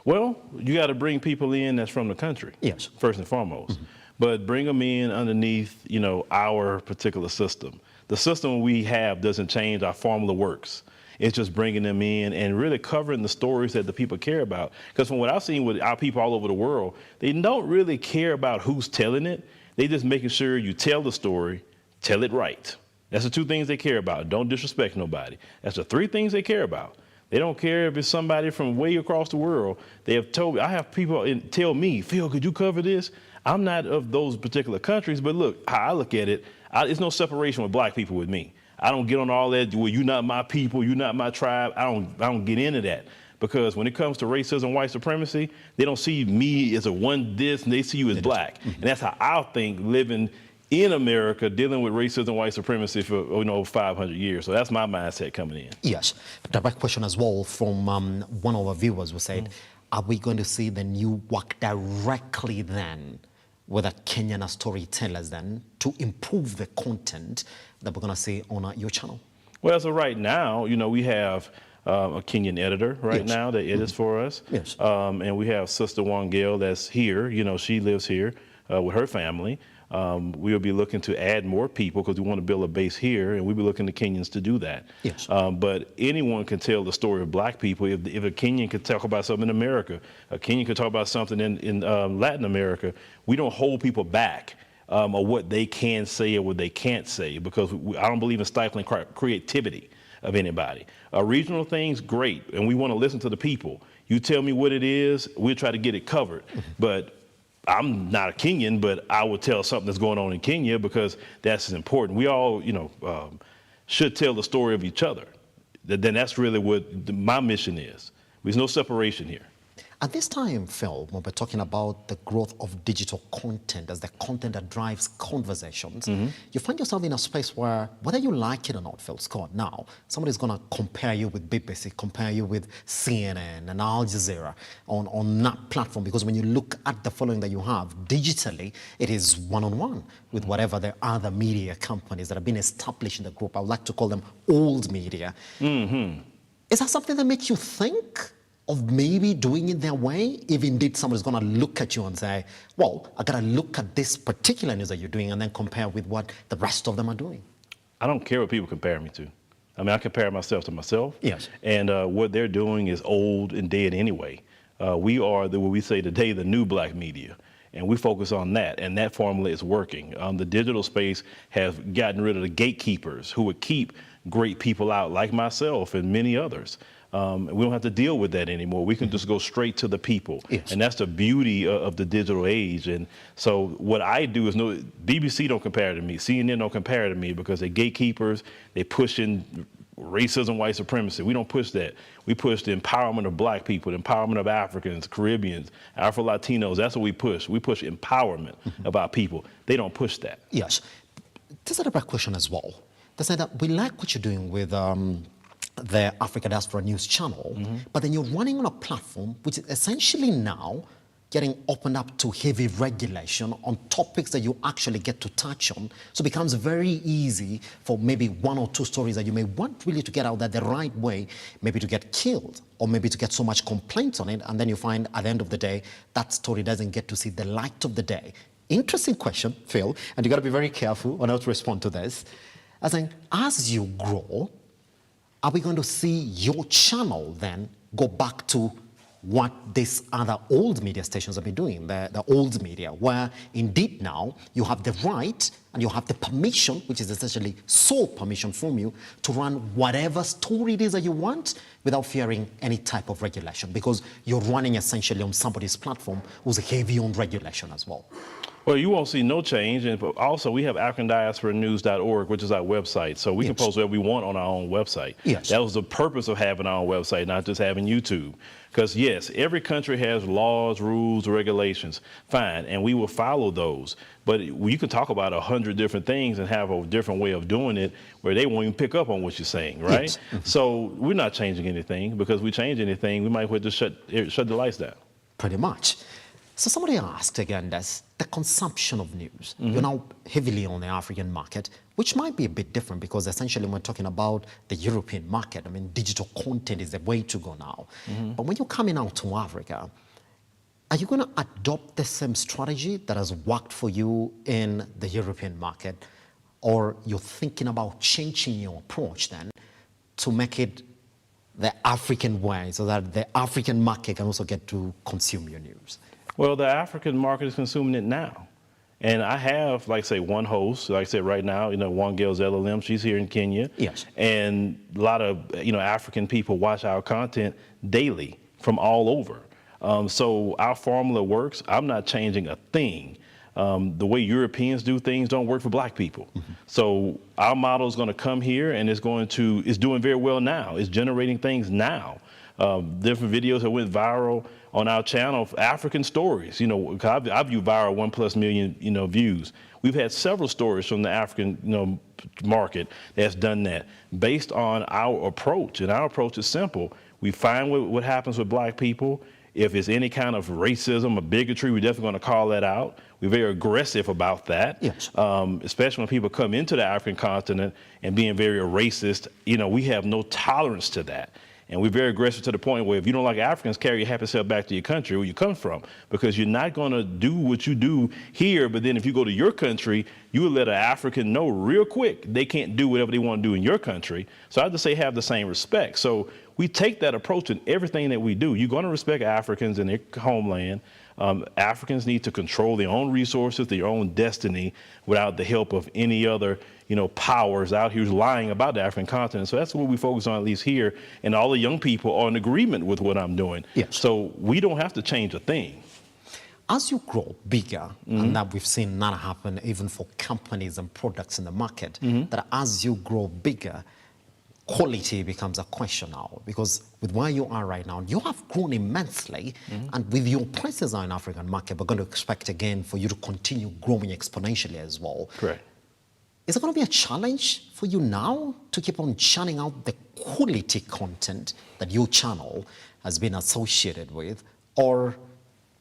Well, you got to bring people in that's from the country. Yes. First and foremost. Mm-hmm. But bring them in underneath, our particular system. The system we have doesn't change. Our formula works. It's just bringing them in and really covering the stories that the people care about. Because from what I've seen with our people all over the world, they don't really care about who's telling it. They just making sure you tell the story, tell it right. That's the two things they care about. Don't disrespect nobody. That's the three things they care about. They don't care if it's somebody from way across the world. They have told me, I have people tell me, Phil, could you cover this? I'm not of those particular countries, but look, how I look at it, it's no separation with black people with me. I don't get on all that, well, you're not my people, you're not my tribe. I don't get into that. Because when it comes to racism, white supremacy, they don't see me as a one this, and they see you as black. And that's how I think living in America, dealing with racism, white supremacy for 500 years. So that's my mindset coming in. Yes. Direct question as well from one of our viewers who said, are we going to see the new work directly then with the Kenyan storytellers then to improve the content that we're going to see on your channel? Well, so right now, we have a Kenyan editor now that edits for us. Yes. And we have Sister Wangel that's here. She lives here with her family. We'll be looking to add more people because we want to build a base here, and we'll be looking to Kenyans to do that. Yes. But anyone can tell the story of black people. If a Kenyan could talk about something in America, a Kenyan could talk about something in Latin America, we don't hold people back or what they can say or what they can't say, because I don't believe in stifling creativity of anybody. Regional things, great, and we want to listen to the people. You tell me what it is, we'll try to get it covered. But I'm not a Kenyan, but I would tell something that's going on in Kenya because that's important. We all, should tell the story of each other. Then that's really what my mission is. There's no separation here. At this time, Phil, when we're talking about the growth of digital content as the content that drives conversations, you find yourself in a space where, whether you like it or not, Phil Scott, now somebody's going to compare you with BBC, compare you with CNN and Al Jazeera on that platform, because when you look at the following that you have digitally, it is one-on-one with whatever the other media companies that have been established in the group. I would like to call them old media. Is that something that makes you think of maybe doing it their way, if indeed somebody's going to look at you and say, well, I got to look at this particular news that you're doing and then compare with what the rest of them are doing? I don't care what people compare me to. I mean, I compare myself to myself. Yes. And what they're doing is old and dead anyway. We are, what we say today, the new black media. And we focus on that, and that formula is working. The digital space has gotten rid of the gatekeepers who would keep great people out, like myself and many others. We don't have to deal with that anymore. We can just go straight to the people. Yes. And that's the beauty of the digital age. And so what I do is, BBC don't compare to me, CNN don't compare to me, because they're gatekeepers, they push in racism, white supremacy. We don't push that. We push the empowerment of black people, the empowerment of Africans, Caribbeans, Afro-Latinos. That's what we push. We push empowerment about people. They don't push that. Yes. There's another question as well. They say that we like what you're doing with the Africa Diaspora News channel, but then you're running on a platform which is essentially now getting opened up to heavy regulation on topics that you actually get to touch on. So it becomes very easy for maybe one or two stories that you may want really to get out there the right way, maybe to get killed or maybe to get so much complaints on it, and then you find at the end of the day that story doesn't get to see the light of the day. Interesting question, Phil, and you got to be very careful on how to respond to this. As you grow, are we going to see your channel then go back to what these other old media stations have been doing, the old media, where indeed now you have the right and you have the permission, which is essentially sole permission from you, to run whatever story it is that you want without fearing any type of regulation, because you're running essentially on somebody's platform who's heavy on regulation as well? Well, you won't see no change. And also, we have AfricanDiasporaNews.org, which is our website. So we can post whatever we want on our own website. Yes. That was the purpose of having our own website, not just having YouTube. Because, yes, every country has laws, rules, regulations. Fine. And we will follow those. But you can talk about 100 different things and have a different way of doing it where they won't even pick up on what you're saying, right? Yes. So we're not changing anything, because if we change anything, we might as well just shut the lights down. Pretty much. So somebody asked again, that's the consumption of news. You're now heavily on the African market, which might be a bit different, because essentially we're talking about the European market. I mean, digital content is the way to go now. But when you're coming out to Africa, are you going to adopt the same strategy that has worked for you in the European market? Or you're thinking about changing your approach then to make it the African way, so that the African market can also get to consume your news? Well, the African market is consuming it now. And I have, like I say, one host, like I said, right now, one girl's LLM, she's here in Kenya. Yes. And a lot of, African people watch our content daily from all over. So our formula works. I'm not changing a thing. The way Europeans do things don't work for black people. So our model is going to come here and it's doing very well now. It's generating things now. Different videos that went viral on our channel, African stories. I view viral 1+ million, views. We've had several stories from the African, market that's done that based on our approach. And our approach is simple. We find what happens with black people. If it's any kind of racism or bigotry, we're definitely going to call that out. We're very aggressive about that, yes. Especially when people come into the African continent and being very racist. We have no tolerance to that. And we're very aggressive to the point where if you don't like Africans, carry your happy self back to your country where you come from, because you're not going to do what you do here. But then if you go to your country, you will let an African know real quick they can't do whatever they want to do in your country. So I have to say have the same respect. So we take that approach in everything that we do. You're going to respect Africans in their homeland. Africans need to control their own resources, their own destiny, without the help of any other powers out here who's lying about the African continent. So that's what we focus on, at least here. And all the young people are in agreement with what I'm doing. Yes. So we don't have to change a thing. As you grow bigger, and that we've seen that happen even for companies and products in the market, that as you grow bigger, quality becomes a question now, because with where you are right now, you have grown immensely, and with your prices in African market, we're going to expect again for you to continue growing exponentially as well. Correct. Is it going to be a challenge for you now to keep on churning out the quality content that your channel has been associated with, or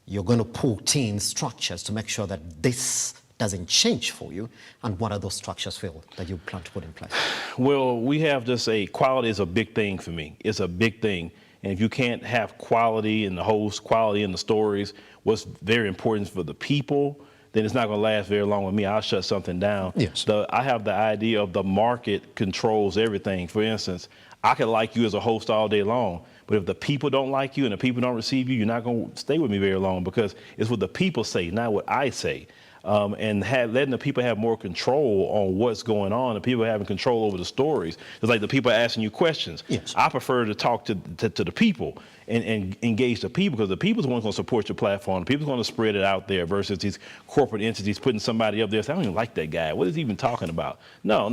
you're going to put in structures to make sure that this doesn't change for you? And what are those structures, Phil, that you plan to put in place? Well, we have to say quality is a big thing for me. It's a big thing. And if you can't have quality in the host, quality in the stories, what's very important for the people, then it's not going to last very long with me. I'll shut something down. Yes. I have the idea of the market controls everything. For instance, I could like you as a host all day long, but if the people don't like you and the people don't receive you, you're not going to stay with me very long, because it's what the people say, not what I say. And letting the people have more control on what's going on, and people having control over the stories. It's like the people are asking you questions. Yes. I prefer to talk to the people and engage the people, because the people's the ones going to support your platform. The people's going to spread it out there versus these corporate entities putting somebody up there saying, I don't even like that guy. What is he even talking about? No.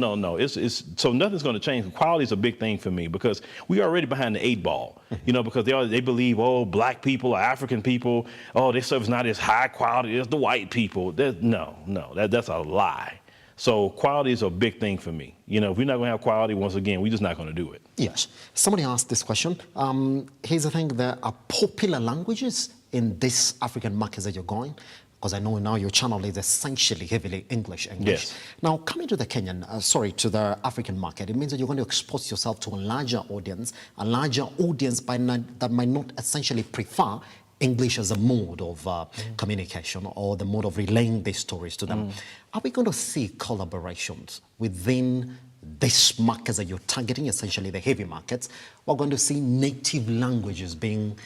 So nothing's going to change. Quality is a big thing for me, because we are already behind the 8 ball, because they believe, black people or African people, their stuff is not as high quality as the white people. That's a lie. So quality is a big thing for me. If we're not going to have quality, once again, we're just not going to do it. Yes. Somebody asked this question. Here's the thing, there are popular languages in this African markets that you're going, because I know now your channel is essentially heavily English. Yes. Now, coming to the to the African market, it means that you're going to expose yourself to a larger audience that might not essentially prefer English as a mode of communication or the mode of relaying these stories to them. Are we going to see collaborations within these markets that you're targeting, essentially the heavy markets? We're going to see native languages being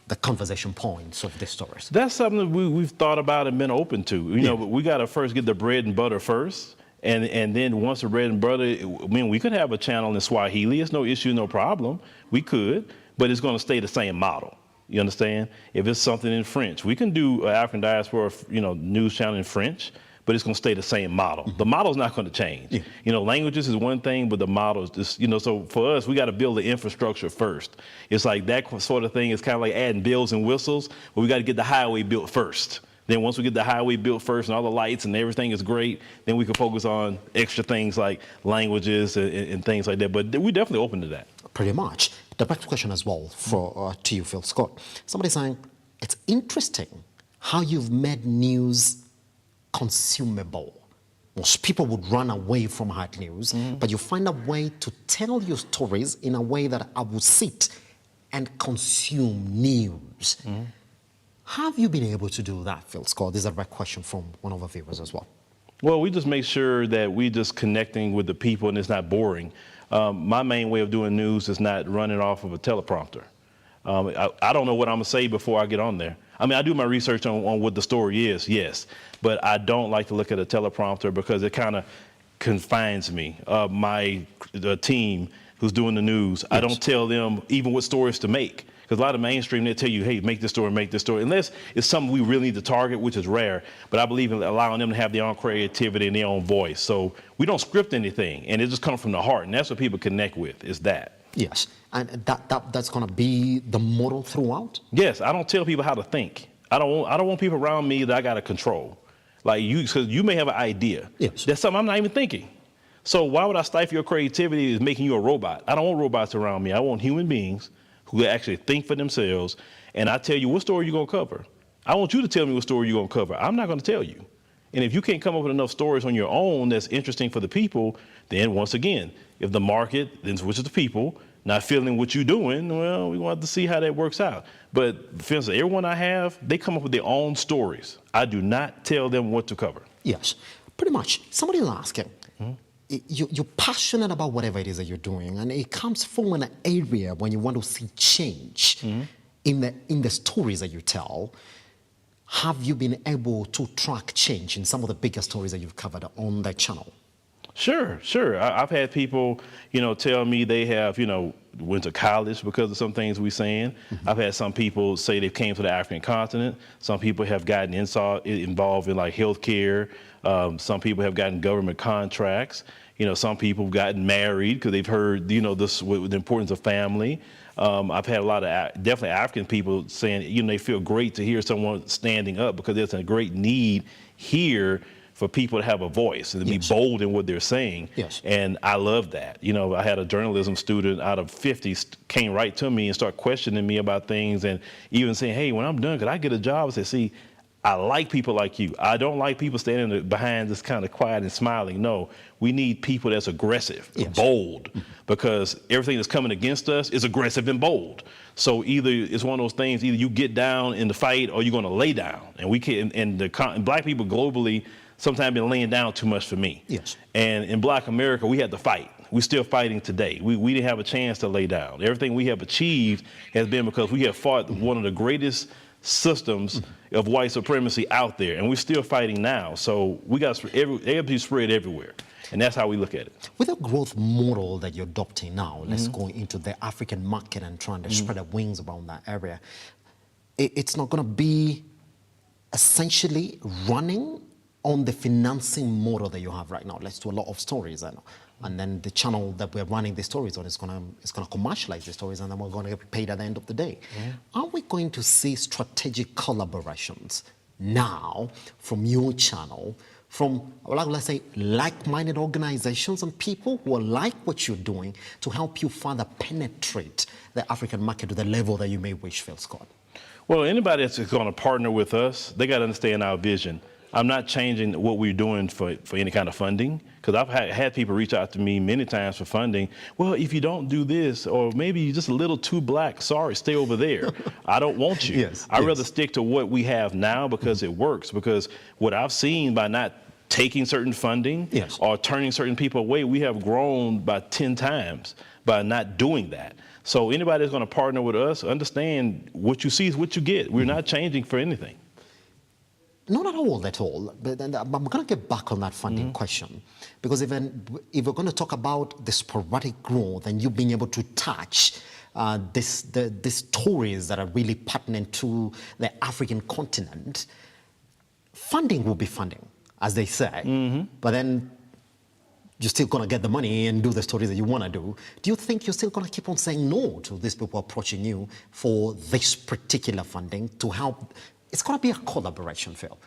the conversation points of these stories. That's something that we've thought about and been open to. But we got to first get the bread and butter first. And then once the bread and butter, we could have a channel in Swahili. It's no issue, no problem. We could, but it's going to stay the same model. You understand? If it's something in French, we can do an African diaspora, news channel in French, but it's going to stay the same model. The model's not going to change. Yeah. Languages is one thing, but the model is just, so for us, we got to build the infrastructure first. It's like that sort of thing is kind of like adding bells and whistles, but we got to get the highway built first. Then once we get the highway built first and all the lights and everything is great, then we can focus on extra things like languages and things like that. But we're definitely open to that. Pretty much. The next question as well to you, Phil Scott. Somebody saying, it's interesting how you've made news consumable. Most people would run away from hard news, but you find a way to tell your stories in a way that I will sit and consume news. How have you been able to do that, Phil Scott? This is a direct question from one of our viewers as well. Well, we just make sure that we just connecting with the people and it's not boring. My main way of doing news is not running off of a teleprompter. I don't know what I'm gonna say before I get on there. I mean, I do my research on what the story is, yes, but I don't like to look at a teleprompter because it kind of confines me. The team who's doing the news, I don't tell them even what stories to make. Because a lot of mainstream, they tell you, hey, make this story, unless it's something we really need to target, which is rare. But I believe in allowing them to have their own creativity and their own voice. So we don't script anything, and it just comes from the heart, and that's what people connect with, is that. Yes, and that's going to be the model throughout? Yes, I don't tell people how to think. I don't want people around me that I got to control. Like you, because you may have an idea. Yes. That's something I'm not even thinking. So why would I stifle your creativity is making you a robot? I don't want robots around me. I want human beings who actually think for themselves. And I tell you what story you're going to cover. I want you to tell me what story you're going to cover. I'm not going to tell you. And if you can't come up with enough stories on your own that's interesting for the people, then once again, if the market, then which is the people, not feeling what you're doing, well, we want to see how that works out. But for instance, everyone I have, they come up with their own stories. I do not tell them what to cover. Yes, pretty much. Somebody will ask you, you're passionate about whatever it is that you're doing, and it comes from an area when you want to see change in the stories that you tell. Have you been able to track change in some of the bigger stories that you've covered on the channel? Sure. I've had people, tell me they have, went to college because of some things we're saying. I've had some people say they came to the African continent. Some people have gotten involved in like healthcare. Some people have gotten government contracts. Some people have gotten married because they've heard, this with the importance of family. I've had a lot of definitely African people saying, they feel great to hear someone standing up because there's a great need here for people to have a voice and to be bold in what they're saying. Yes. And I love that. I had a journalism student out of 50 came right to me and started questioning me about things and even saying, hey, when I'm done, could I get a job? I said, see, I like people like you. I don't like people standing behind this kind of quiet and smiling. No, we need people that's aggressive, bold, because everything that's coming against us is aggressive and bold. So either it's one of those things, either you get down in the fight or you're going to lay down. And we can, and black people globally sometimes been laying down too much for me. Yes. And in Black America, we had to fight. We're still fighting today. We didn't have a chance to lay down. Everything we have achieved has been because we have fought one of the greatest systems of white supremacy out there, and we're still fighting now. So we got to be spread everywhere, and that's how we look at it. With the growth model that you're adopting now, let's go into the African market and trying to spread our wings around that area. It's not going to be essentially running on the financing model that you have right now. Let's do a lot of stories, I know. And then the channel that we're running the stories on is gonna commercialize the stories, and then we're gonna get paid at the end of the day. Are we going to see strategic collaborations now from your channel, from, let's say, like-minded organizations and people who like what you're doing to help you further penetrate the African market to the level that you may wish, Phil Scott? Well, anybody that's gonna partner with us, they gotta understand our vision. I'm not changing what we're doing for any kind of funding, because I've had people reach out to me many times for funding. Well, if you don't do this, or maybe you're just a little too black, sorry, stay over there. I don't want you. I'd rather stick to what we have now because it works. Because what I've seen by not taking certain funding or turning certain people away, we have grown by 10 times by not doing that. So anybody that's going to partner with us, understand what you see is what you get. We're not changing for anything. Not at all. But I'm going to get back on that funding question, because if we're going to talk about the sporadic growth and you being able to touch the stories that are really pertinent to the African continent, funding will be funding, as they say. But then you're still going to get the money and do the stories that you want to do. Do you think you're still going to keep on saying no to these people approaching you for this particular funding to help? It's going to be a collaboration, Phil.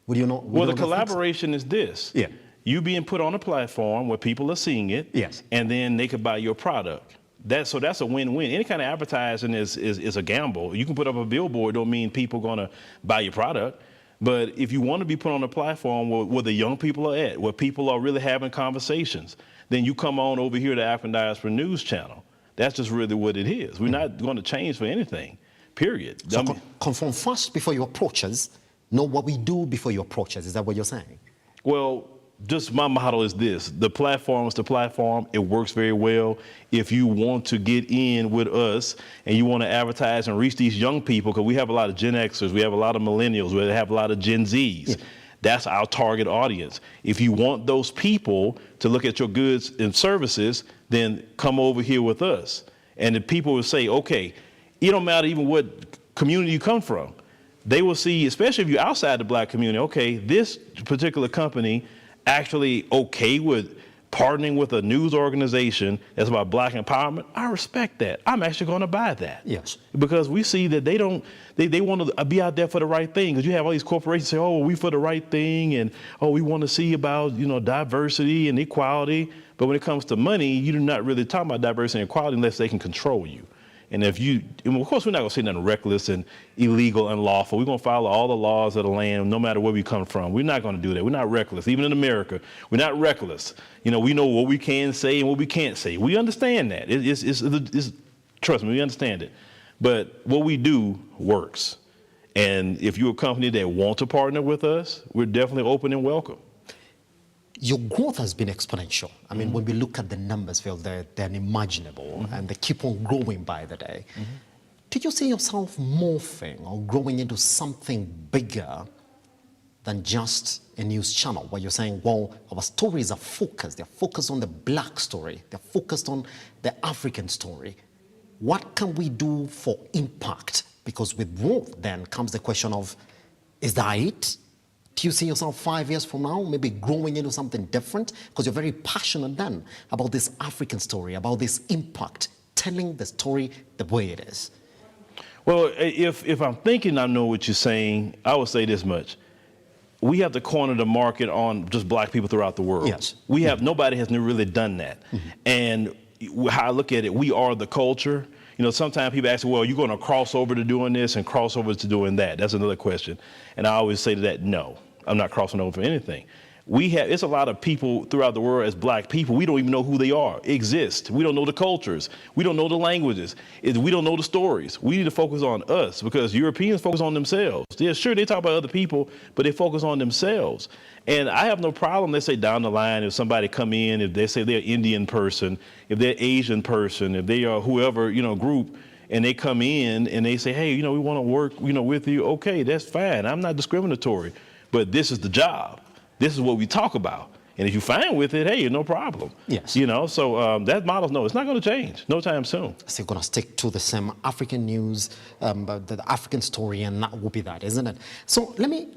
Would you not? Well, the collaboration is this. You being put on a platform where people are seeing it. And then they could buy your product. So that's a win-win. Any kind of advertising is a gamble. You can put up a billboard, don't mean people going to buy your product. But if you want to be put on a platform where the young people are at, where people are really having conversations, then you come on over here to African Diaspora News Channel. That's just really what it is. We're not going to change for anything. Period. So conform first before you approach us. Know what we do before you approach us. Is that what you're saying? Well, just my motto is this: the platform is the platform. It works very well. If you want to get in with us and you want to advertise and reach these young people, because we have a lot of Gen Xers, we have a lot of millennials, we have a lot of Gen Zs. Yeah. That's our target audience. If you want those people to look at your goods and services, then come over here with us. And the people will say, okay, it don't matter even what community you come from. They will see, especially if you're outside the black community, okay, this particular company actually okay with partnering with a news organization that's about black empowerment. I respect that. I'm actually going to buy that. Yes. Because we see that they want to be out there for the right thing. Because you have all these corporations say, oh, we for the right thing, and oh, we want to see about, you know, diversity and equality. But when it comes to money, you're not really talking about diversity and equality unless they can control you. And if you, of course, we're not going to say nothing reckless and illegal, unlawful. We're going to follow all the laws of the land, no matter where we come from. We're not going to do that. We're not reckless. Even in America, we're not reckless. You know, we know what we can say and what we can't say. We understand that. Trust me, we understand it. But what we do works. And if you're a company that wants to partner with us, we're definitely open and welcome. Your growth has been exponential. I mean, when we look at the numbers, Phil, they're unimaginable, and they keep on growing by the day. Did you see yourself morphing or growing into something bigger than just a news channel, where you're saying, well, our stories are focused. They're focused on the black story. They're focused on the African story. What can we do for impact? Because with growth, then comes the question of, is that it? Do you see yourself 5 years from now, maybe growing into something different? Because you're very passionate then about this African story, about this impact, telling the story the way it is. Well, if I'm thinking I know what you're saying, I would say this much. We have to corner the market on just black people throughout the world. Yes. We have, nobody has really done that. And how I look at it, we are the culture. You know, sometimes people ask, well, you're going to cross over to doing this and cross over to doing that. That's another question. And I always say to that, no. I'm not crossing over for anything. It's a lot of people throughout the world as black people. We don't even know who they are, exist. We don't know the cultures. We don't know the languages. We don't know the stories. We need to focus on us, because Europeans focus on themselves. Yeah, sure, they talk about other people, but they focus on themselves. And I have no problem, let's say down the line, if somebody come in, if they say they're an Indian person, if they're Asian person, if they are whoever, you know, group, and they come in and they say, hey, you know, we want to work, you know, with you. Okay, that's fine. I'm not discriminatory. But this is the job. This is what we talk about. And if you're fine with it, hey, no problem. Yes. You know, so that model, no, it's not going to change no time soon. So you're going to stick to the same African news, the African story, and that will be that, isn't it? So let me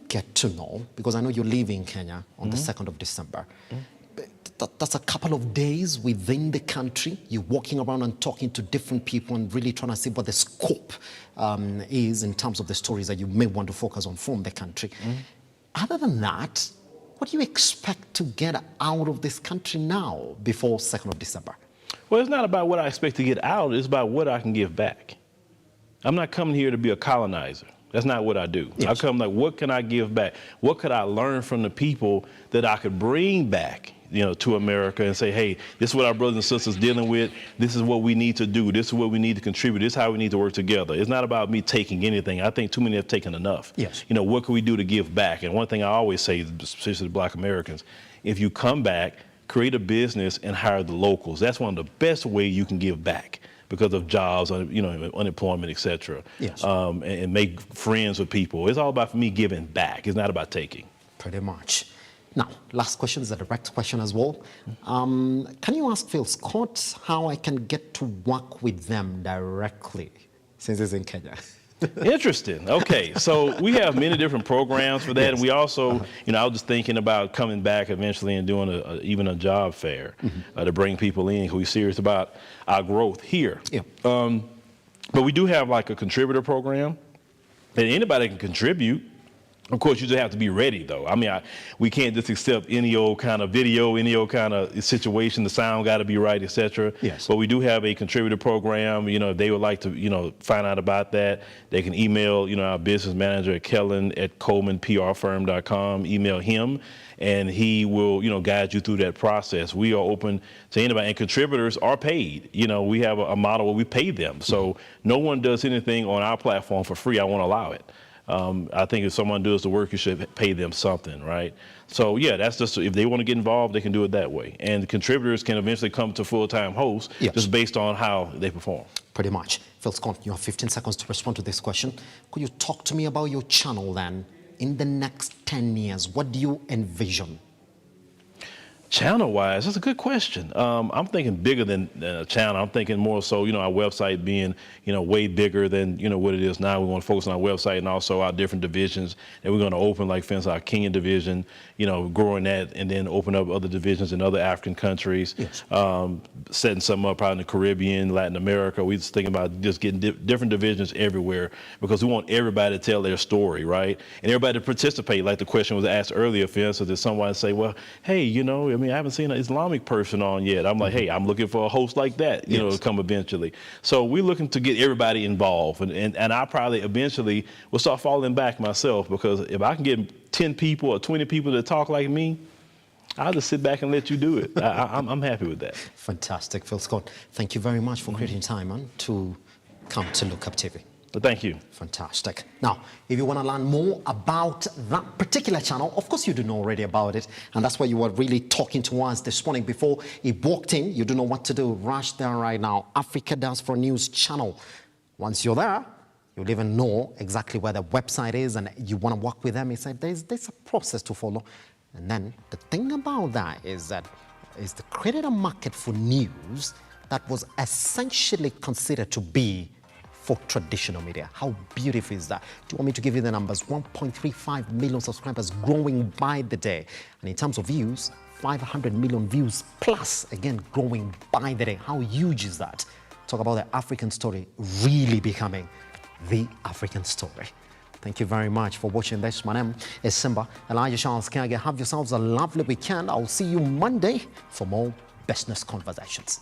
get to know, because I know you're leaving Kenya on the 2nd of December. That's a couple of days within the country. You're walking around and talking to different people and really trying to see what the scope is in terms of the stories that you may want to focus on from the country. Other than that, what do you expect to get out of this country now before 2nd of December? Well, it's not about what I expect to get out. It's about what I can give back. I'm not coming here to be a colonizer. That's not what I do. Yes. I come like, what can I give back? What could I learn from the people that I could bring back, you know, to America and say, hey, this is what our brothers and sisters dealing with. This is what we need to do. This is what we need to contribute. This is how we need to work together. It's not about me taking anything. I think too many have taken enough. Yes. You know, what can we do to give back? And one thing I always say, especially to Black Americans, if you come back, create a business and hire the locals. That's one of the best ways you can give back, because of jobs, you know, unemployment, et cetera. Yes. And make friends with people. It's all about, for me, giving back. It's not about taking. Pretty much. Now, last question is a direct question as well. Can you ask Phil Scott how I can get to work with them directly, since it's in Kenya? Interesting. Okay, so we have many different programs for that, yes. And we also, you know, I was just thinking about coming back eventually and doing even a job fair to bring people in who are serious about our growth here. Yeah. But we do have like a contributor program that anybody can contribute. Of course, you just have to be ready, though. I mean, we can't just accept any old kind of video, any old kind of situation. The sound got to be right, et cetera. Yes. But we do have a contributor program. You know, if they would like to, you know, find out about that, they can email, you know, our business manager at Kellen@ColemanPRFirm.com. Email him, and he will, you know, guide you through that process. We are open to anybody, and contributors are paid. You know, we have a model where we pay them. So no one does anything on our platform for free. I won't allow it. I think if someone does the work, you should pay them something, right? So yeah, that's just, if they want to get involved, they can do it that way. And the contributors can eventually come to full-time hosts just based on how they perform. Pretty much. Phil Scott, you have 15 seconds to respond to this question. Could you talk to me about your channel then? In the next 10 years, what do you envision? Channel-wise, that's a good question. I'm thinking bigger than a channel. I'm thinking more so, our website being, way bigger than, what it is now. We want to focus on our website and also our different divisions that we're going to open, like, for instance, our Kenyan division, growing that, and then open up other divisions in other African countries. Yes. Setting something up out in the Caribbean, Latin America. We're just thinking about just getting different divisions everywhere because we want everybody to tell their story, right? And everybody to participate. Like the question was asked earlier, for instance, did someone say, well, hey, I haven't seen an Islamic person on yet. I'm like, hey, I'm looking for a host like that, to come eventually. So we're looking to get everybody involved. And I probably eventually will start falling back myself, because if I can get 10 people or 20 people to talk like me, I'll just sit back and let you do it. I'm happy with that. Fantastic. Phil Scott, thank you very much for creating time to come to Lookuptv. Thank you. Fantastic. Now, if you want to learn more about that particular channel, of course you do know already about it, and that's why you were really talking to us this morning before he walked in. You don't know what to do. Rush there right now. Africa Does for News channel. Once you're there, you'll even know exactly where the website is, and you want to work with them. He said there's a process to follow. And then the thing about that is they created a market for news that was essentially considered to be for traditional media. How beautiful is that? Do you want me to give you the numbers? 1.35 million subscribers, growing by the day. And in terms of views, 500 million views plus, again, growing by the day. How huge is that? Talk about the African story really becoming the African story. Thank you very much for watching this. My name is Simba Kiage. Have yourselves a lovely weekend. I'll see you Monday for more business conversations.